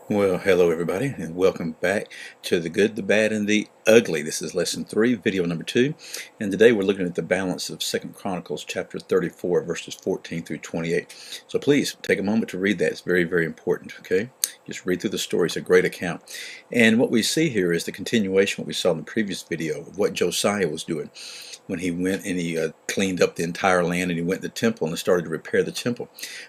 Well, hello everybody, and welcome back to the good, the bad, and the ugly. This is lesson 3, video number 2, and today we're looking at the balance of 2 Chronicles chapter 34, verses 14 through 28. So please take a moment to read that. It's very, very important, okay? Just read through the story. It's a great account. And what we see here is the continuation of what we saw in the previous video of what Josiah was doing when he went and he cleaned up the entire land, and he went to the temple and started to repair the temple.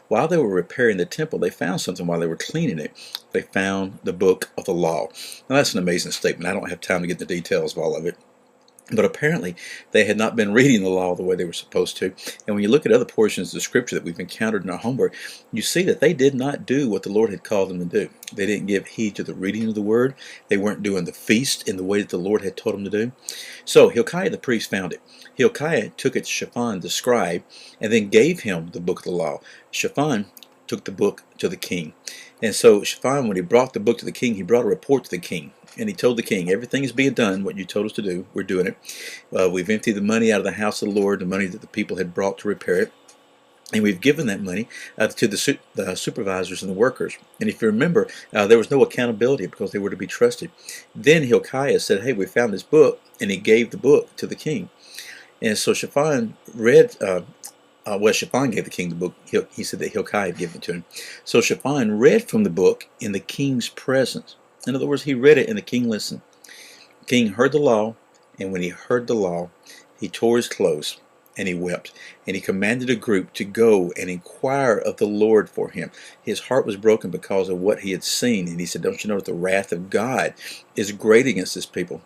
While they were repairing the temple, they found something while they were cleaning it. They found the book of the law. Now that's an amazing statement. I don't have time to get the details of all of it. But apparently they had not been reading the law the way they were supposed to. And when you look at other portions of the scripture that we've encountered in our homework, you see that they did not do what the Lord had called them to do. They didn't give heed to the reading of the word. They weren't doing the feast in the way that the Lord had told them to do. So Hilkiah the priest found it. Hilkiah took it to Shaphan the scribe and then gave him the book of the law. Shaphan took the book to the king. And so Shaphan, when he brought the book to the king, he brought a report to the king. And he told the king, everything is being done, what you told us to do, we're doing it. We've emptied the money out of the house of the Lord, the money that the people had brought to repair it. And we've given that money to the supervisors and the workers. And if you remember, there was no accountability because they were to be trusted. Then Hilkiah said, hey, we found this book, and he gave the book to the king. And so Shaphan read, Shaphan gave the king the book. He said that Hilkiah had given it to him. So Shaphan read from the book in the king's presence. In other words, he read it and the king listened. The king heard the law, and when he heard the law, he tore his clothes and he wept. And he commanded a group to go and inquire of the Lord for him. His heart was broken because of what he had seen. And he said, don't you know that the wrath of God is great against this people?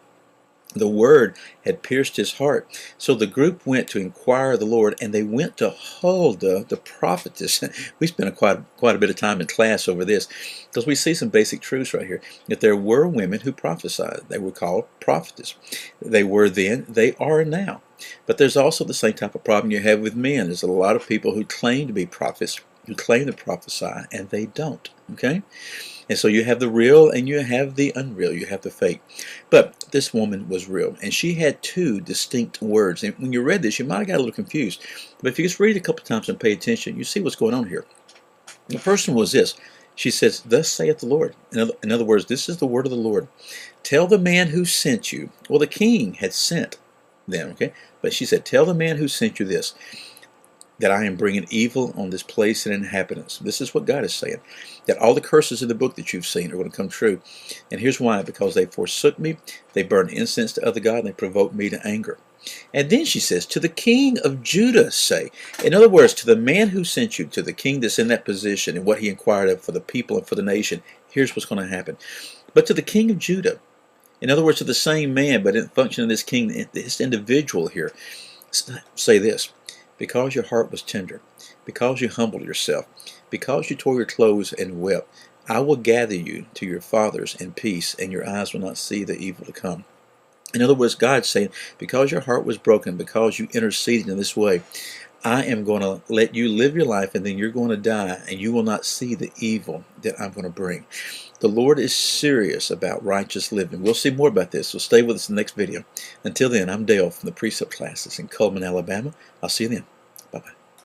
The word had pierced his heart. So the group went to inquire of the Lord, and they went to Huldah, the prophetess. We spent quite a bit of time in class over this because we see some basic truths right here. That there were women who prophesied. They were called prophetess. They were then, they are now. But there's also the same type of problem you have with men. There's a lot of people who claim to be prophets, who claim to prophesy, and they don't. Okay? And so you have the real and you have the unreal. You have the fake. But this woman was real. And she had two distinct words. And when you read this, you might have got a little confused. But if you just read it a couple times and pay attention, you see what's going on here. The first one was this. She says, thus saith the Lord. In other words, this is the word of the Lord. Tell the man who sent you. Well, the king had sent them. Okay. But she said, tell the man who sent you this, that I am bringing evil on this place and inhabitants. This is what God is saying. That all the curses in the book that you've seen are going to come true. And here's why. Because they forsook me, they burned incense to other gods, and they provoked me to anger. And then she says, to the king of Judah say. In other words, to the man who sent you, to the king that's in that position and what he inquired of for the people and for the nation, here's what's going to happen. But to the king of Judah, in other words, to the same man, but in function of this king, this individual here, say this. Because your heart was tender, because you humbled yourself, because you tore your clothes and wept, I will gather you to your fathers in peace, and your eyes will not see the evil to come. In other words, God's saying, because your heart was broken, because you interceded in this way, I am going to let you live your life, and then you're going to die, and you will not see the evil that I'm going to bring. The Lord is serious about righteous living. We'll see more about this, so stay with us in the next video. Until then, I'm Dale from the Precept classes in Cullman, Alabama. I'll see you then.